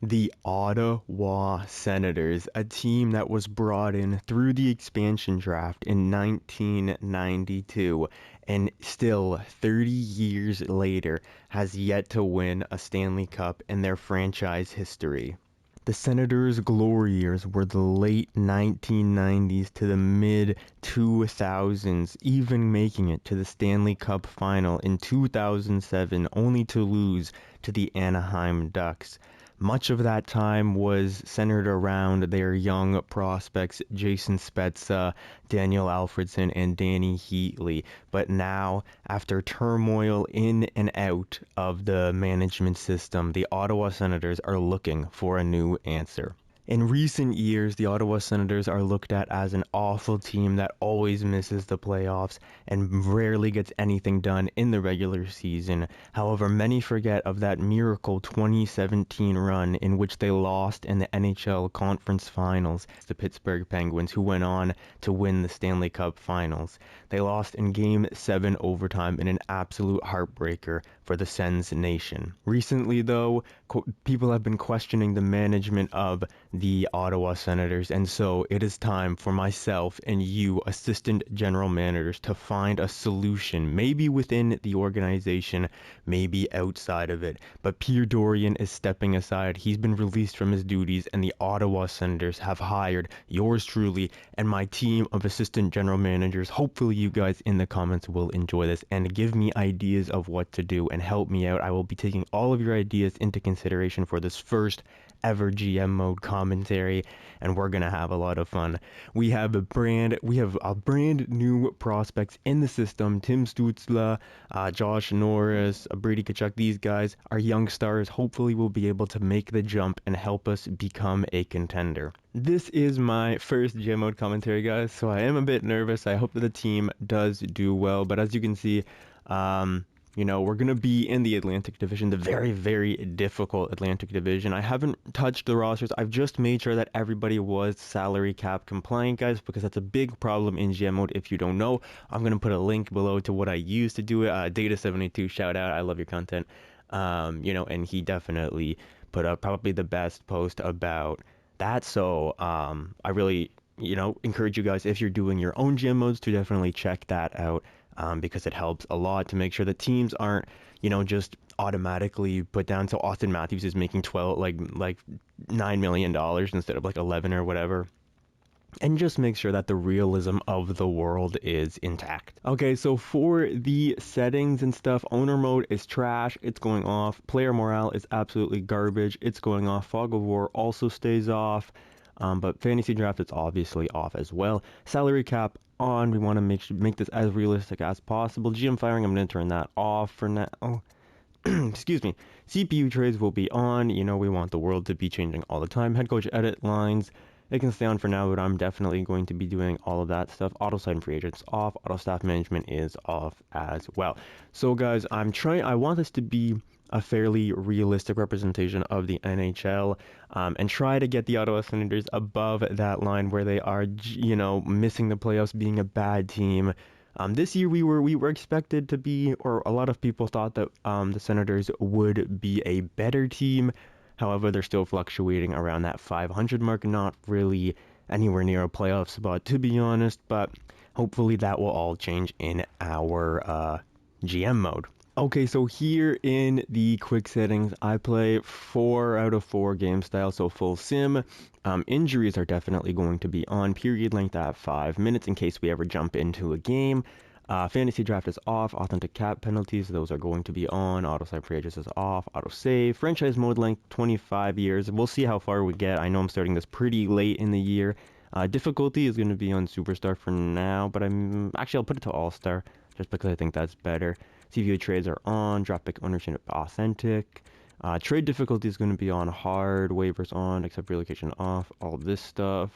The Ottawa Senators, a team that was brought in through the expansion draft in 1992 and still 30 years later has yet to win a Stanley Cup in their franchise history. The Senators' glory years were the late 1990s to the mid 2000s, even making it to the Stanley Cup final in 2007, only to lose to the Anaheim Ducks. Much of that time was centered around their young prospects, Jason Spezza, Daniel Alfredsson, and Danny Heatley. But now, after turmoil in and out of the management system, the Ottawa Senators are looking for a new answer. In recent years, the Ottawa Senators are looked at as an awful team that always misses the playoffs and rarely gets anything done in the regular season. However, many forget of that miracle 2017 run in which they lost in the NHL Conference Finals to the Pittsburgh Penguins, who went on to win the Stanley Cup Finals. They lost in Game 7 overtime in an absolute heartbreaker for the Sens Nation. Recently, though, people have been questioning the management of the Ottawa Senators, and so it is time for myself and you, assistant general managers, to find a solution, maybe within the organization, maybe outside of it. But Pierre Dorion is stepping aside. He's been released from his duties, and the Ottawa Senators have hired yours truly and my team of assistant general managers. Hopefully you guys in the comments will enjoy this and give me ideas of what to do and help me out. I will be taking all of your ideas into consideration for this first ever GM mode commentary, and we're gonna have a lot of fun. We have a brand new prospects in the system. Tim Stützle, Josh Norris, Brady Tkachuk. These guys are young stars. Hopefully will be able to make the jump and help us become a contender. This is my first GM mode commentary, guys, so I am a bit nervous. I hope that the team does do well, but as you can see, we're going to be in the Atlantic Division, the very, very difficult Atlantic Division. I haven't touched the rosters. I've just made sure that everybody was salary cap compliant, guys, because that's a big problem in GM mode. If you don't know, I'm going to put a link below to what I used to do it. Data72, shout out. I love your content. And he definitely put up probably the best post about that. So I really, encourage you guys, if you're doing your own GM modes, to definitely check that out. Because it helps a lot to make sure that teams aren't, just automatically put down. So Austin Matthews is making like $9 million instead of like 11 or whatever. And just make sure that the realism of the world is intact. Okay, so for the settings and stuff, owner mode is trash. It's going off. Player morale is absolutely garbage. It's going off. Fog of War also stays off. But fantasy draft is obviously off as well. Salary cap on. We want to make this as realistic as possible. GM firing, I'm going to turn that off for now. Oh, excuse me. CPU trades will be on. We want the world to be changing all the time. Head coach edit lines, it can stay on for now, but I'm definitely going to be doing all of that stuff. Auto sign free agents off. Auto staff management is off as well. So guys, I want this to be a fairly realistic representation of the NHL, and try to get the Ottawa Senators above that line where they are, missing the playoffs, being a bad team. This year we were expected to be, or a lot of people thought that the Senators would be a better team. However, they're still fluctuating around that 500 mark, not really anywhere near a playoff spot, to be honest, but hopefully that will all change in our GM mode. Okay, so here in the quick settings, I play 4 out of 4 game style, so full sim. Injuries are definitely going to be on. Period length at 5 minutes in case we ever jump into a game. Fantasy draft is off. Authentic cap penalties, those are going to be on. Auto sign free agents is off. Auto save. Franchise mode length 25 years. We'll see how far we get. I know I'm starting this pretty late in the year. Difficulty is going to be on Superstar for now, but I'll put it to All-Star just because I think that's better. CVO trades are on. Draft pick ownership authentic. Trade difficulty is going to be on hard. Waivers on. Except relocation off. All of this stuff.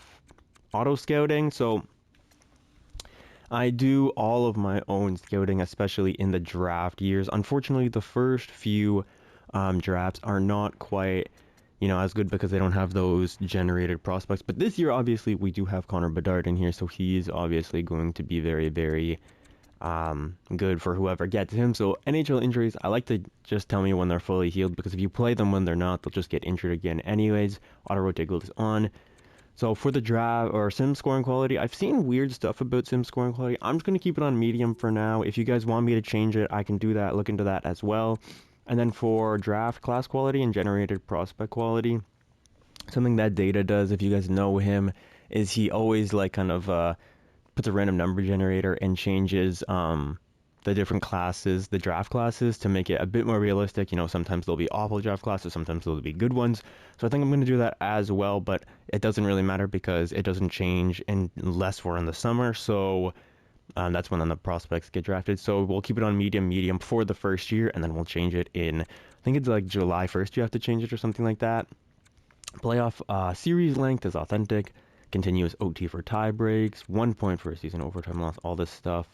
Auto scouting. So I do all of my own scouting, especially in the draft years. Unfortunately, the first few drafts are not quite, as good because they don't have those generated prospects. But this year, obviously, we do have Connor Bedard in here, so he's obviously going to be very, very good for whoever gets him. So NHL injuries, I like to just tell me when they're fully healed, because if you play them when they're not, they'll just get injured again anyways. Auto rotate goal is on. So for the draft or sim scoring quality, I've seen weird stuff about sim scoring quality. I'm just going to keep it on medium for now. If you guys want me to change it, I can do that, look into that as well. And then for draft class quality and generated prospect quality, something that Data does, if you guys know him, is he always like kind of puts a random number generator and changes the different classes, the draft classes, to make it a bit more realistic. You know, sometimes there'll be awful draft classes, sometimes there'll be good ones. So I think I'm going to do that as well, but it doesn't really matter because it doesn't change unless we're in the summer. So that's when the prospects get drafted. So we'll keep it on medium for the first year, and then we'll change it in, I think it's like July 1st you have to change it or something like that. Playoff series length is authentic. Continuous OT for tie breaks. 1 point for a season overtime loss. All this stuff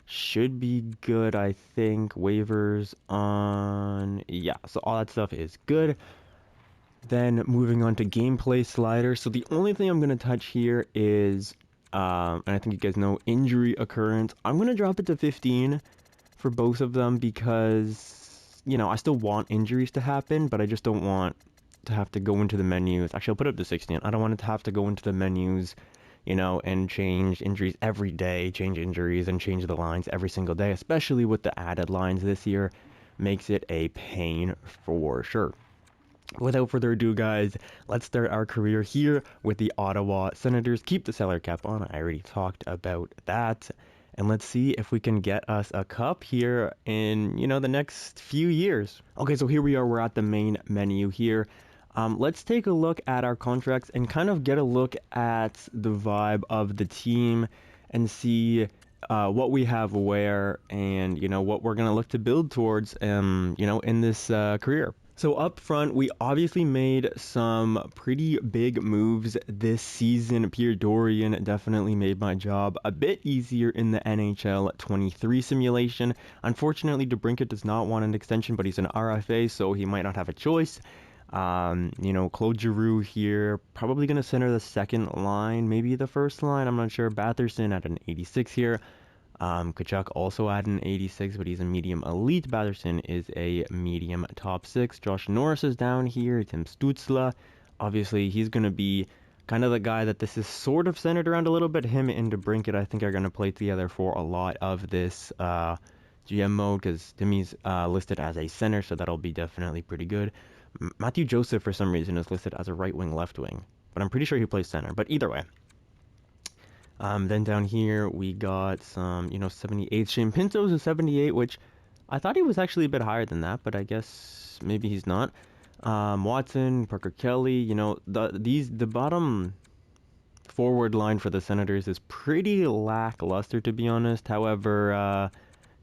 should be good, I think. Waivers on. Yeah, so all that stuff is good. Then moving on to gameplay sliders. So the only thing I'm going to touch here is, and I think you guys know, injury occurrence. I'm going to drop it to 15 for both of them because, you know, I still want injuries to happen, but I just don't want to have to go into the menus. Actually, I'll put it up to 16. I don't want it to have to go into the menus, you know, and change injuries every day, change injuries and change the lines every single day, especially with the added lines this year. Makes it a pain for sure. Without further ado, guys, let's start our career here with the Ottawa Senators. Keep the salary cap on. I already talked about that. And let's see if we can get us a cup here in, you know, the next few years. Okay, so here we are. We're at the main menu here. Let's take a look at our contracts and kind of get a look at the vibe of the team and see what we have where, and, you know, what we're going to look to build towards, you know, in this career. So up front, we obviously made some pretty big moves this season. Pierre Dorion definitely made my job a bit easier in the NHL 23 simulation. Unfortunately, DeBrincat does not want an extension, but he's an RFA, so he might not have a choice. You know, Claude Giroux here, probably going to center the second line, maybe the first line, I'm not sure. Batherson at an 86 here. Kachuk also at an 86, but he's a medium elite. Batherson is a medium top 6. Josh Norris is down here. Tim Stützle, obviously, he's going to be kind of the guy that this is sort of centered around a little bit. Him and DeBrincat, I think, are going to play together for a lot of this GM mode, because Timmy's listed as a center, so that'll be definitely pretty good. Matthew Joseph, for some reason, is listed as a right wing, left wing, but I'm pretty sure he plays center. But either way. Then down here, we got some, you know, 78. Shane Pinto's a 78, which I thought he was actually a bit higher than that, but I guess maybe he's not. Watson, Parker Kelly, you know, the bottom forward line for the Senators is pretty lackluster, to be honest. However,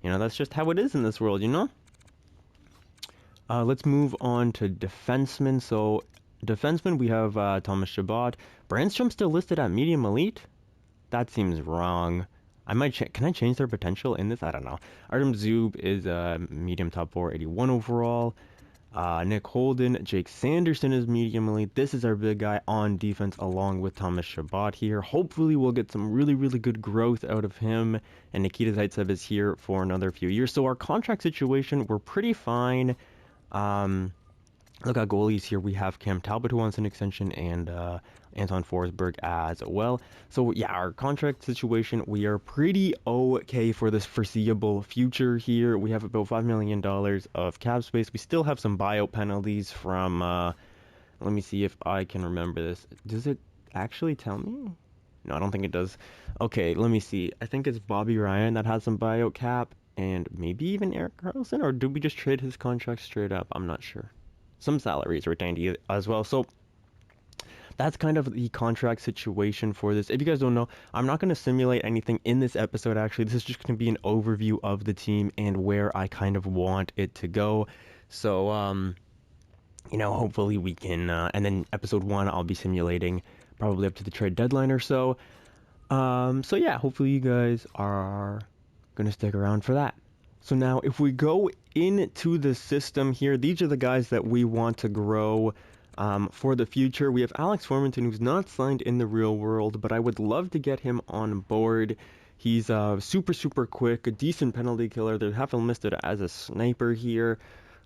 you know, that's just how it is in this world, you know? Let's move on to defensemen. So, defensemen, we have Thomas Chabot. Brandstrom's still listed at medium elite? That seems wrong. I might can I change their potential in this? I don't know. Artem Zub is a medium top 4, 81 overall. Nick Holden, Jake Sanderson is medium elite. This is our big guy on defense along with Thomas Chabot here. Hopefully we'll get some really, really good growth out of him. And Nikita Zaitsev is here for another few years. So our contract situation, we're pretty fine. Look at goalies here. We have Cam Talbot, who wants an extension, and Anton Forsberg as well. So yeah, our contract situation, we are pretty okay for this foreseeable future here. We have about $5 million of cap space. We still have some buyout penalties from, let me see if I can remember this. Does it actually tell me? No, I don't think it does. Okay, let me see. I think it's Bobby Ryan that has some buyout cap, and maybe even Erik Karlsson, or did we just trade his contract straight up? I'm not sure. Some salaries retained as well. So that's kind of the contract situation for this. If you guys don't know, I'm not going to simulate anything in this episode, actually. This is just going to be an overview of the team and where I kind of want it to go. So, you know, hopefully we can, and then episode 1, I'll be simulating probably up to the trade deadline or so. So yeah, hopefully you guys are going to stick around for that. So now if we go into the system here, these are the guys that we want to grow for the future. We have Alex Formenton, who's not signed in the real world, but I would love to get him on board. He's super quick, a decent penalty killer. They have him listed as a sniper here,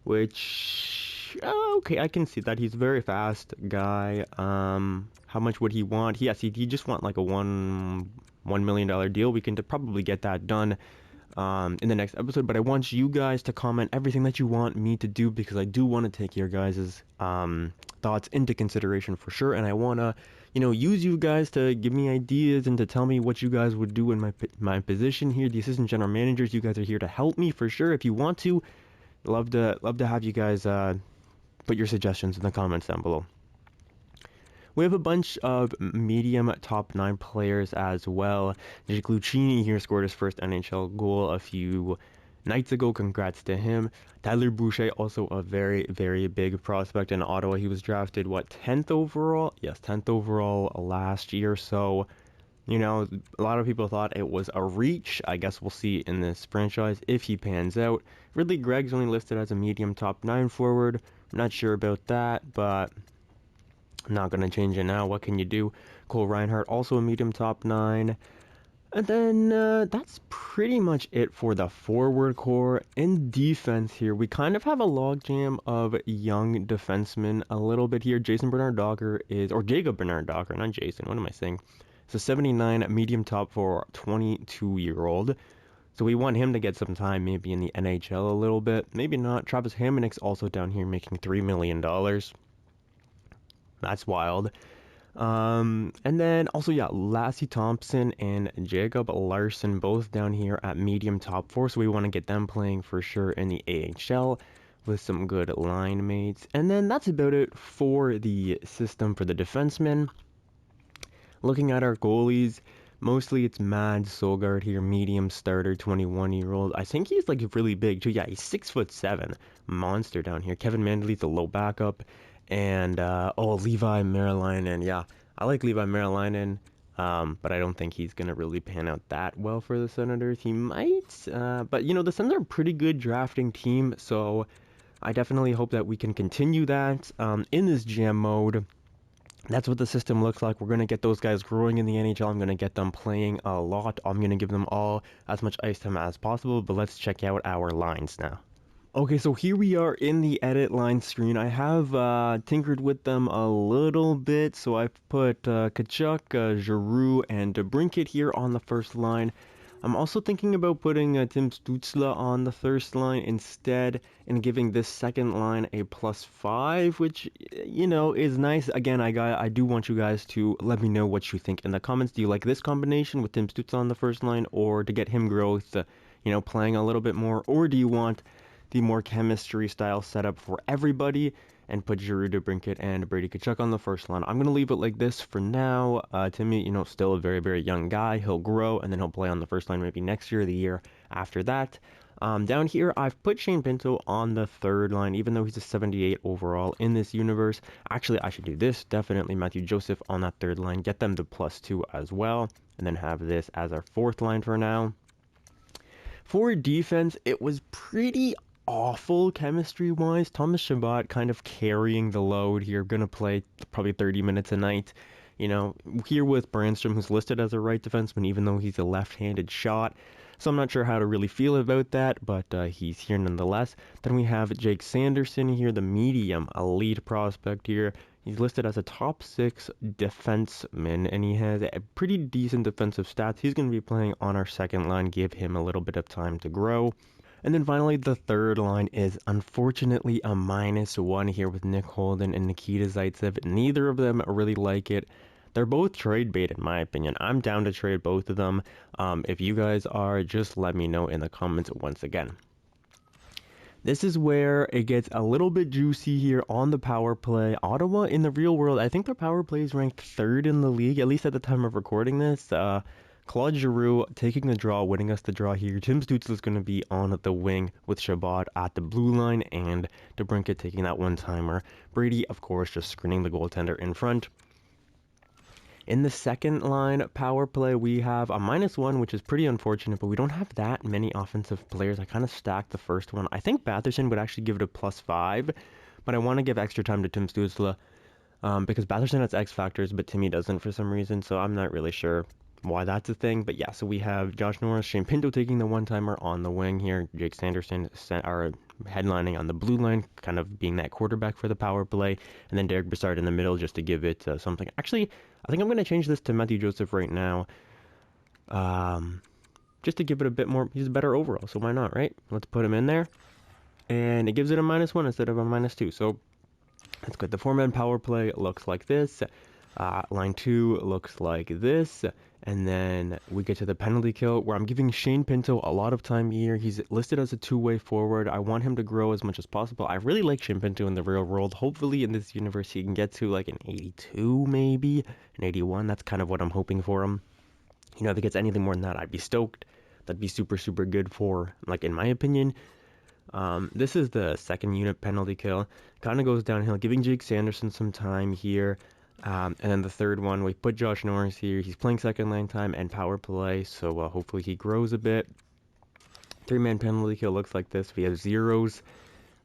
which okay, I can see that. He's a very fast guy. How much would he want? Yes, he just want like a $1 million deal. We can probably get that done in the next episode, but I want you guys to comment everything that you want me to do, because I do want to take your guys' thoughts into consideration for sure, and I want to, use you guys to give me ideas and to tell me what you guys would do in my position here, the assistant general managers. You guys are here to help me for sure. If you want to, love to have you guys put your suggestions in the comments down below. We have a bunch of medium top 9 players as well. Jake Lucchini here scored his first NHL goal a few nights ago. Congrats to him. Tyler Boucher, also a very big prospect in Ottawa. He was drafted, 10th overall? Yes, 10th overall last year. So, a lot of people thought it was a reach. I guess we'll see in this franchise if he pans out. Ridley Gregg's only listed as a medium top 9 forward. I'm not sure about that, but I'm not going to change it now. What can you do? Cole Reinhardt, also a medium top 9. And then that's pretty much it for the forward core. In defense here, we kind of have a logjam of young defensemen a little bit here. Jacob Bernard Docker, not Jason, what am I saying? It's a 79 medium top for 22-year-old. So we want him to get some time maybe in the NHL a little bit. Maybe not. Travis Hamonick's also down here making $3 million. That's wild. And then also, yeah, Lassie Thompson and Jacob Larson both down here at medium top 4. So we want to get them playing for sure in the AHL with some good line mates. And then that's about it for the system for the defensemen. Looking at our goalies, mostly it's Mads Solgaard here, medium starter, 21-year-old. I think he's like really big too. Yeah, he's 6'7", monster down here. Kevin Mandley's a low backup. And, Levi Merilainen. Yeah, I like Levi Merilainen, but I don't think he's going to really pan out that well for the Senators. He might, but, the Sens are a pretty good drafting team, so I definitely hope that we can continue that in this jam mode. That's what the system looks like. We're going to get those guys growing in the NHL. I'm going to get them playing a lot. I'm going to give them all as much ice time as possible, but let's check out our lines now. Okay, so here we are in the edit line screen. I have tinkered with them a little bit, so I've put Tkachuk, Giroux, and DeBrincat here on the first line. I'm also thinking about putting Tim Stützle on the first line instead and giving this second line a +5, which, is nice. Again, I do want you guys to let me know what you think in the comments. Do you like this combination with Tim Stützle on the first line, or to get him growth, playing a little bit more, or do you want the more chemistry style setup for everybody and put Giroux, DeBrincat, and Brady Tkachuk on the first line? I'm going to leave it like this for now. Timmy, still a very young guy. He'll grow, and then he'll play on the first line maybe next year or the year after that. Down here, I've put Shane Pinto on the third line, even though he's a 78 overall in this universe. Actually, I should do this. Definitely Matthew Joseph on that third line. Get them to +2 as well, and then have this as our fourth line for now. For defense, it was pretty awful chemistry-wise. Thomas Chabot kind of carrying the load here. Going to play probably 30 minutes a night. Here with Brandstrom, who's listed as a right defenseman, even though he's a left-handed shot. So I'm not sure how to really feel about that, but he's here nonetheless. Then we have Jake Sanderson here, the medium elite prospect here. He's listed as a top 6 defenseman, and he has a pretty decent defensive stats. He's going to be playing on our second line. Give him a little bit of time to grow. And then finally, the third line is unfortunately a -1 here with Nick Holden and Nikita Zaitsev. Neither of them really like it. They're both trade bait in my opinion. I'm down to trade both of them. If you guys are, just let me know in the comments once again. This is where it gets a little bit juicy here on the power play. Ottawa in the real world, I think their power play is ranked 3rd in the league, at least at the time of recording this. Claude Giroux taking the draw, winning us the draw here. Tim Stützle is going to be on the wing with Chabot at the blue line, and DeBrincat taking that one-timer. Brady, of course, just screening the goaltender in front. In the second line power play, we have a -1, which is pretty unfortunate, but we don't have that many offensive players. I kind of stacked the first one. I think Batherson would actually give it a +5, but I want to give extra time to Tim Stützle because Batherson has X factors, but Timmy doesn't for some reason, so I'm not really sure why that's a thing. But yeah, so we have Josh Norris, Shane Pinto taking the one-timer on the wing here. Jake Sanderson are headlining on the blue line, kind of being that quarterback for the power play. And then Derek Brassard in the middle just to give it something. Actually, I think I'm going to change this to Matthew Joseph right now. Just to give it a bit more. He's better overall, so why not, right? Let's put him in there. And it gives it a -1 instead of a -2. So that's good. The four-man power play looks like this. Line 2 looks like this. And then we get to the penalty kill where I'm giving Shane Pinto a lot of time here. He's listed as a two-way forward. I want him to grow as much as possible. I really like Shane Pinto in the real world. Hopefully in this universe he can get to like an 82 maybe, an 81. That's kind of what I'm hoping for him. You know, if he gets anything more than that, I'd be stoked. That'd be super, super good for, like, in my opinion. This is the second unit penalty kill. Kind of goes downhill, giving Jake Sanderson some time here. And then the third one, we put Josh Norris here. He's playing second line time and power play, so hopefully he grows a bit. Three-man penalty kill looks like this. We have zeros,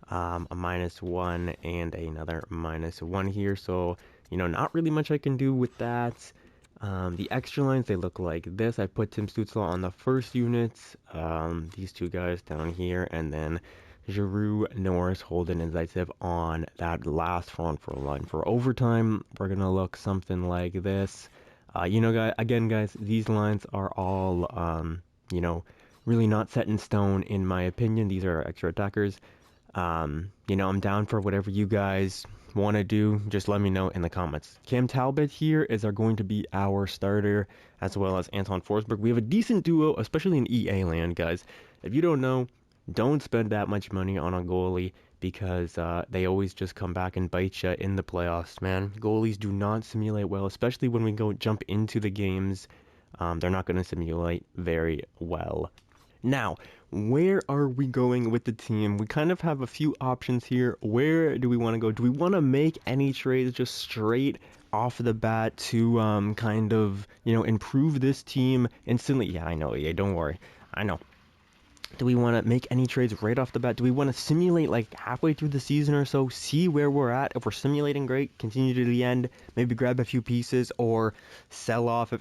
a -1, and another -1 here. So, you know, not really much I can do with that. The extra lines, they look like this. I put Tim Stützle on the first units, these two guys down here, and then Giroux, Norris, Holden, and Zaitsev on that last front row line. For overtime, we're going to look something like this. You know, guys, these lines are all, you know, really not set in stone, in my opinion. These are extra attackers. You know, I'm down for whatever you guys want to do. Just let me know in the comments. Cam Talbot here going to be our starter, as well as Anton Forsberg. We have a decent duo, especially in EA land, guys. If you don't know, don't spend that much money on a goalie because they always just come back and bite you in the playoffs, man. Goalies do not simulate well, especially when we jump into the games. They're not going to simulate very well. Now, where are we going with the team? We kind of have a few options here. Where do we want to go? Do we want to make any trades just straight off the bat to kind of, you know, improve this team instantly? Yeah, I know. Yeah, don't worry. I know. Do we want to make any trades right off the bat? Do we want to simulate like halfway through the season or so, see where we're at? If we're simulating great, continue to the end, maybe grab a few pieces, or sell off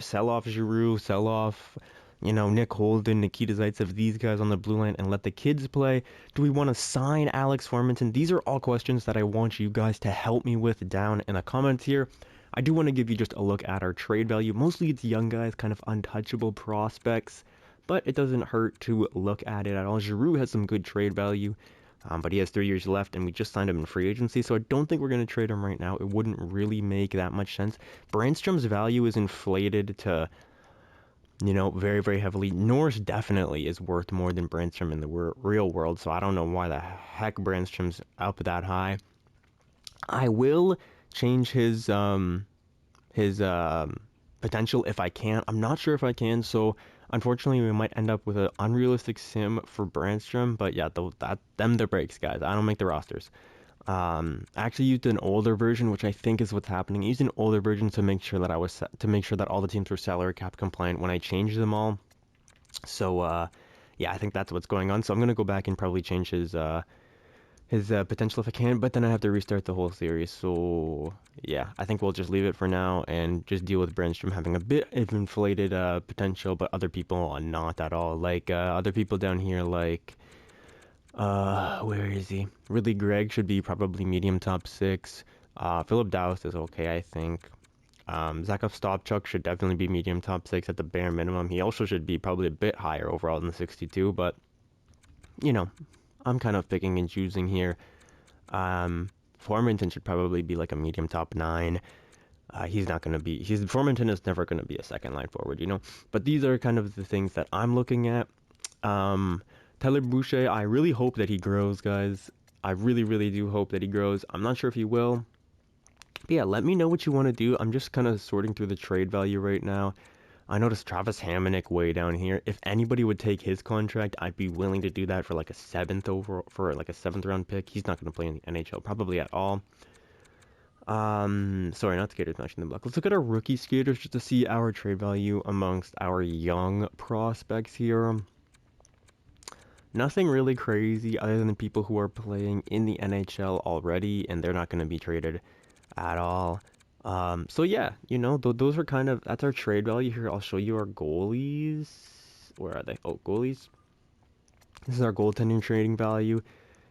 Giroux, sell off, you know, Nick Holden, Nikita Zaitsev, these guys on the blue line, and let the kids play? Do we want to sign Alex Formenton? These are all questions that I want you guys to help me with down in the comments here. I do want to give you just a look at our trade value. Mostly it's young guys, kind of untouchable prospects, but it doesn't hurt to look at it at all. Giroux has some good trade value, but he has 3 years left, and we just signed him in free agency, so I don't think we're going to trade him right now. It wouldn't really make that much sense. Brandstrom's value is inflated to, you know, very, very heavily. Norris definitely is worth more than Brandstrom in the real world, so I don't know why the heck Brandstrom's up that high. I will change his potential if I can. I'm not sure if I can, so unfortunately we might end up with an unrealistic sim for Brandstrom, but yeah, them the breaks, guys. I don't make the rosters. I actually used an older version, which I think is what's happening. I used an older version to make sure that all the teams were salary cap compliant when I changed them all. So yeah, I think that's what's going on. So I'm gonna go back and probably change his potential if I can, but then I have to restart the whole series. So yeah, I think we'll just leave it for now and just deal with Brandstrom having a bit of inflated potential, but other people are not at all. Like other people down here, like where is he? Really, Greg should be probably medium top 6. Philip Dowse is okay, I think. Zakov Stopchuk should definitely be medium top 6 at the bare minimum. He also should be probably a bit higher overall than the 62, but you know, I'm kind of picking and choosing here. Formenton should probably be like a medium top 9. Formenton is never going to be a second line forward, you know. But these are kind of the things that I'm looking at. Tyler Boucher, I really hope that he grows, guys. I really, really do hope that he grows. I'm not sure if he will. But yeah, let me know what you want to do. I'm just kind of sorting through the trade value right now. I noticed Travis Hamonic way down here. If anybody would take his contract, I'd be willing to do that for like a 7th round pick. He's not going to play in the NHL probably at all. Sorry, not skaters matching the block. Let's look at our rookie skaters just to see our trade value amongst our young prospects here. Nothing really crazy other than the people who are playing in the NHL already, and they're not going to be traded at all. So yeah, those are kind of that's our trade value here. I'll show you our goalies. Where are they? Oh, goalies. This is our goaltending trading value.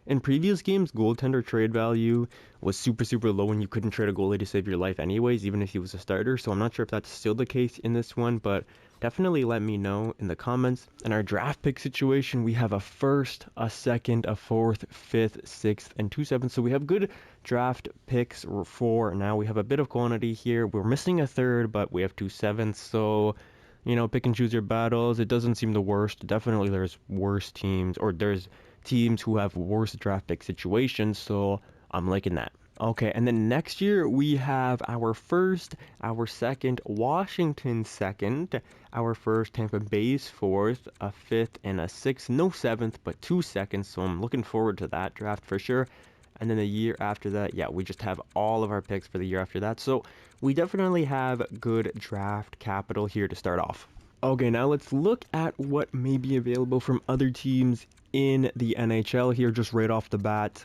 In previous games, goaltender trade value was super, super low and you couldn't trade a goalie to save your life anyways, even if he was a starter. So I'm not sure if that's still the case in this one, but definitely let me know in the comments. In our draft pick situation, we have a first, a second, a fourth, fifth, sixth, and 2/7. So we have good draft picks for now. We have a bit of quantity here. We're missing a third, but we have 2/7. So pick and choose your battles. It doesn't seem the worst. Definitely there's worse teams, or there's teams who have worse draft pick situations, so I'm liking that. Okay, and then next year we have our first, our second, Washington second, our first, Tampa Bay's fourth, a fifth, and a sixth. No seventh, but 2 seconds, so I'm looking forward to that draft for sure. And then the year after that, yeah, we just have all of our picks for the year after that. So we definitely have good draft capital here to start off. Okay, now let's look at what may be available from other teams in the NHL here, just right off the bat.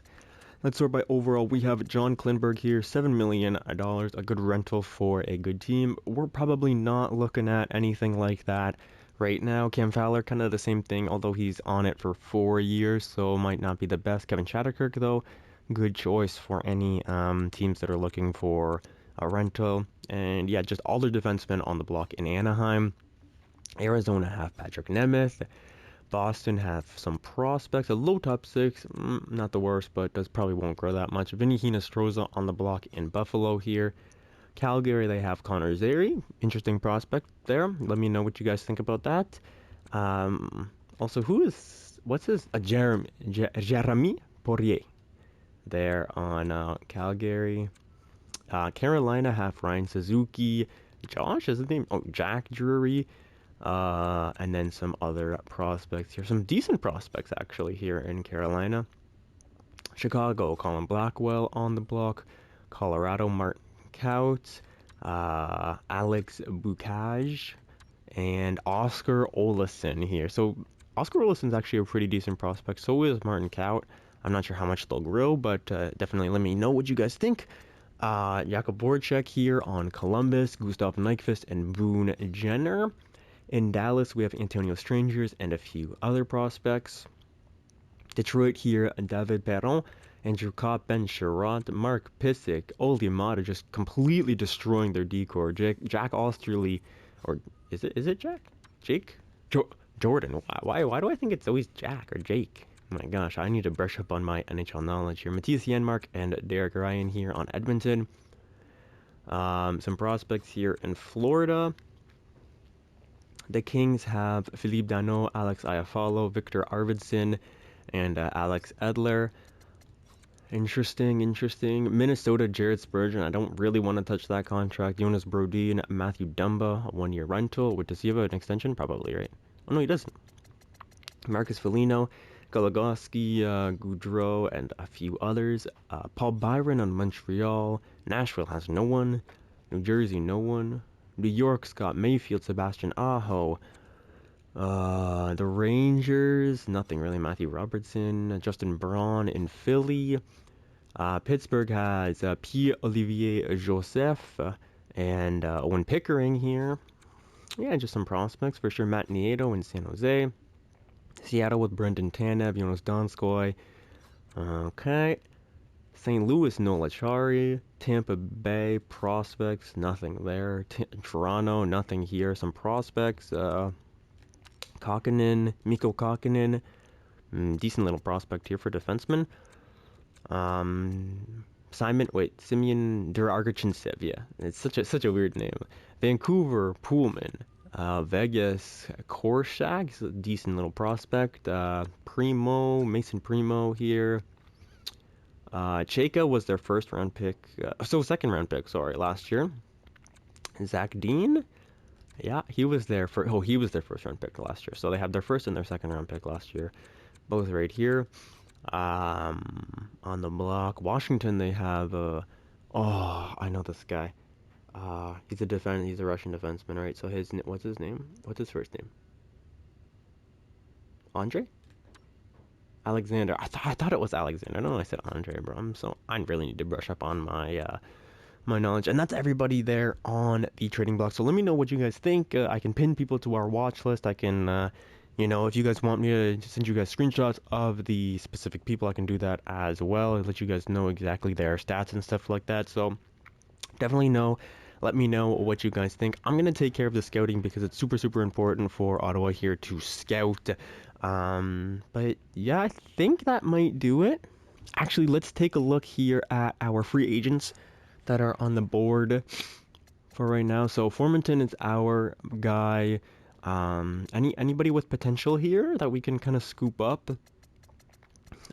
Let's sort by overall. We have John Klingberg here, $7 million, a good rental for a good team. We're probably not looking at anything like that right now. Cam Fowler, kind of the same thing, although he's on it for 4 years, so might not be the best. Kevin Shatterkirk, though, good choice for any teams that are looking for a rental. And yeah, just all the defensemen on the block in Anaheim. Arizona have Patrick Nemeth. Boston have some prospects, a low top six, not the worst, but does probably won't grow that much. Vinny Hinostroza on the block in Buffalo here. Calgary, they have Connor Zary, interesting prospect there. Let me know what you guys think about that. Also, what's his, Jeremy Poirier there on Calgary. Carolina have Ryan Suzuki. Josh is his name? Oh, Jack Drury. And then some other prospects here. Some decent prospects, actually, here in Carolina. Chicago, Colin Blackwell on the block. Colorado, Martin Kaut. Alex Bukaj. And Oscar Olesen here. So, Oscar Olesen's actually a pretty decent prospect. So is Martin Kaut. I'm not sure how much they'll grow, but definitely let me know what you guys think. Jakub Voracek here on Columbus. Gustav Nyquist and Boone Jenner. In Dallas, we have Antonio Strangers and a few other prospects. Detroit here, David Perron, Andrew Kopp, Ben Sherratt, Mark Pysyk, Oli Mata just completely destroying their decor. Jack Osterley, or is it Jack? Jake? Jordan. Why do I think it's always Jack or Jake? Oh my gosh, I need to brush up on my NHL knowledge here. Matthias Janmark and Derek Ryan here on Edmonton. Some prospects here in Florida. The Kings have Philippe Danault, Alex Iafallo, Victor Arvidsson, and Alex Edler. Interesting. Minnesota, Jared Spurgeon. I don't really want to touch that contract. Jonas Brodin, Matthew Dumba, a 1-year rental. Does he have an extension? Probably, right? Oh, no, he doesn't. Marcus Foligno, Goligoski, Goudreau, and a few others. Paul Byron on Montreal. Nashville has no one. New Jersey, no one. New York, Scott Mayfield, Sebastian Aho. The Rangers, nothing really. Matthew Robertson, Justin Braun in Philly. Pittsburgh has Pierre-Olivier Joseph and Owen Pickering here. Yeah, just some prospects for sure. Matt Nieto in San Jose. Seattle with Brendan Tanev, Jonas Donskoy. Okay. St. Louis, Nola Chari. Tampa Bay, prospects, nothing there. Toronto, nothing here. Some prospects. Kokkonen, Mikko Kokkonen. Decent little prospect here for defenseman. Simeon Durargachintsev, yeah. It's such a weird name. Vancouver, Pullman. Vegas, Korshak, a decent little prospect. Mason Primo here. Chayka was their second round pick, last year. Zach Dean, yeah, he was their first round pick last year. So they had their first and their second round pick last year, both right here. On the block, Washington, they have I know this guy. He's a Russian defenseman, right? So what's his name? What's his first name? Andre? Alexander. I thought it was Alexander. I don't know. I said Andre, bro. I really need to brush up on my my knowledge. And that's everybody there on the trading block. So let me know what you guys think. I can pin people to our watch list. I can, if you guys want me to send you guys screenshots of the specific people, I can do that as well and let you guys know exactly their stats and stuff like that. So definitely let me know what you guys think. I'm going to take care of the scouting because it's super, super important for Ottawa here to scout. But yeah, I think that might do it. Actually, let's take a look here at our free agents that are on the board for right now. So Formanton is our guy. Anybody with potential here that we can kind of scoop up?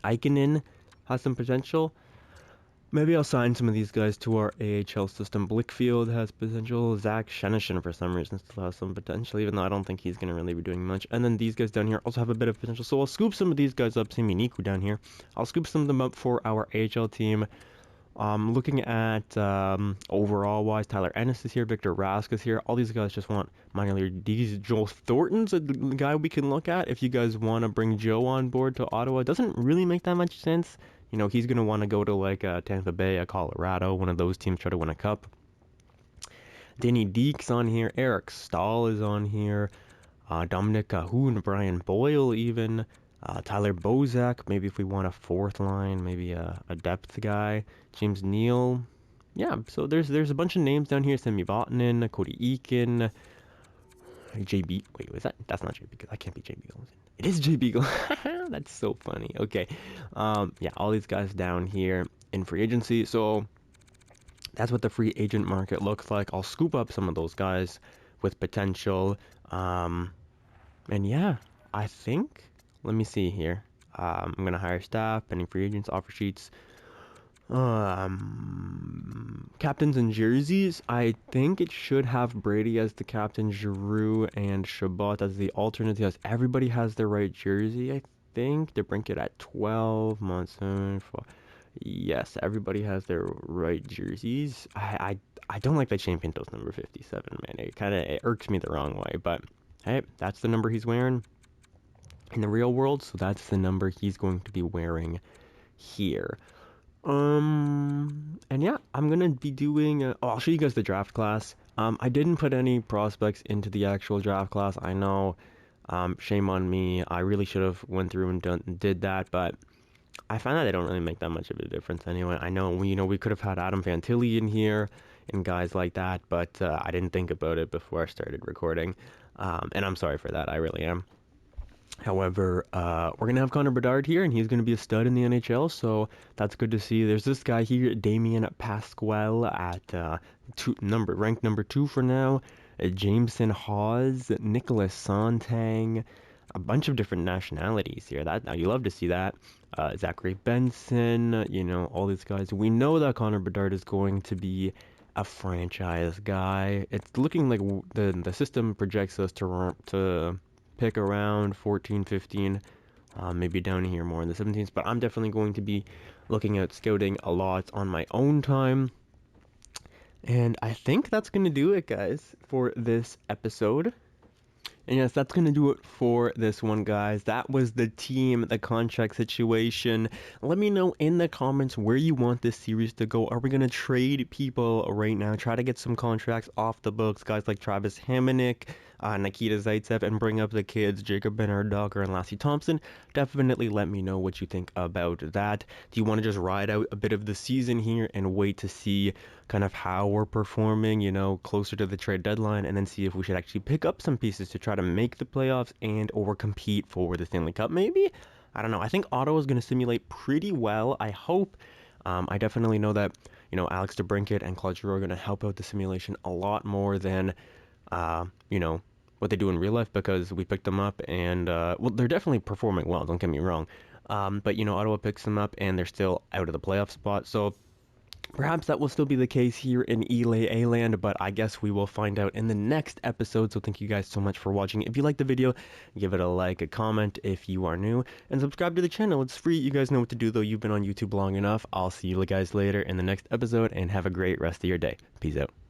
Ikenin has some potential. Maybe I'll sign some of these guys to our AHL system. Blickfield has potential. Zach Shenishin, for some reason, still has some potential, even though I don't think he's going to really be doing much. And then these guys down here also have a bit of potential. So I'll scoop some of these guys up. Same Uniku down here. I'll scoop some of them up for our AHL team. Looking at overall wise, Tyler Ennis is here, Victor Rask is here. All these guys just want minor league D's. Joel Thornton's a guy we can look at if you guys want to bring Joe on board to Ottawa. It doesn't really make that much sense. He's going to want to go to like Tampa Bay, Colorado, one of those teams, try to win a cup. Danny Deek's on here. Eric Stahl is on here. Dominic Cahoon, Brian Boyle even. Tyler Bozak, maybe if we want a fourth line, maybe a depth guy. James Neal. Yeah, so there's a bunch of names down here. Semi Vatanen, Cody Eakin, JB. Wait, was that? That's not JB. That can't be JB. It is JB. That's so funny. Okay. Yeah, all these guys down here in free agency. So that's what the free agent market looks like. I'll scoop up some of those guys with potential. And yeah, I think, let me see here. I'm going to hire staff, pending free agents, offer sheets. Captains and jerseys. I think it should have Brady as the captain, Giroux and Shabbat as the alternatives. Everybody has their right jersey, I think. DeBrincat at 12, Monsoon. Yes, everybody has their right jerseys. I don't like that Shane Pinto's number 57, man. It irks me the wrong way, but hey, that's the number he's wearing in the real world, so that's the number he's going to be wearing here. And yeah, I'm gonna be doing, I'll show you guys the draft class. I didn't put any prospects into the actual draft class. I know, shame on me. I really should have went through and did that, but I find that they don't really make that much of a difference anyway. I know, we could have had Adam Fantilli in here and guys like that, but I didn't think about it before I started recording. And I'm sorry for that, I really am. However, we're going to have Connor Bedard here, and he's going to be a stud in the NHL, so that's good to see. There's this guy here, Damien Pasquale, at ranked number 2 for now. Jameson Hawes, Nicholas Sontang, a bunch of different nationalities here. Now you love to see that. Zachary Benson, all these guys. We know that Connor Bedard is going to be a franchise guy. It's looking like the system projects us to pick around 14, 15, maybe down here more in the 17s, but I'm definitely going to be looking at scouting a lot on my own time. And I think that's going to do it, guys, for this episode. And yes, that's going to do it for this one, guys. That was the team, the contract situation. Let me know in the comments where you want this series to go. Are we going to trade people right now? Try to get some contracts off the books, guys like Travis Hamonic, Nikita Zaitsev, and bring up the kids, Jacob Bernard-Docker and Lassie Thompson. Definitely let me know what you think about that. Do you want to just ride out a bit of the season here and wait to see kind of how we're performing, closer to the trade deadline, and then see if we should actually pick up some pieces to try to make the playoffs and or compete for the Stanley Cup, maybe? I don't know. I think Ottawa's going to simulate pretty well, I hope. I definitely know that, Alex DeBrincat and Claude Giroux are going to help out the simulation a lot more than, what they do in real life, because we picked them up and, well, they're definitely performing well, don't get me wrong. But, Ottawa picks them up and they're still out of the playoff spot, so perhaps that will still be the case here in A-Land, but I guess we will find out in the next episode. So thank you guys so much for watching. If you liked the video, give it a like, a comment if you are new, and subscribe to the channel. It's free. You guys know what to do, though. You've been on YouTube long enough. I'll see you guys later in the next episode, and have a great rest of your day. Peace out.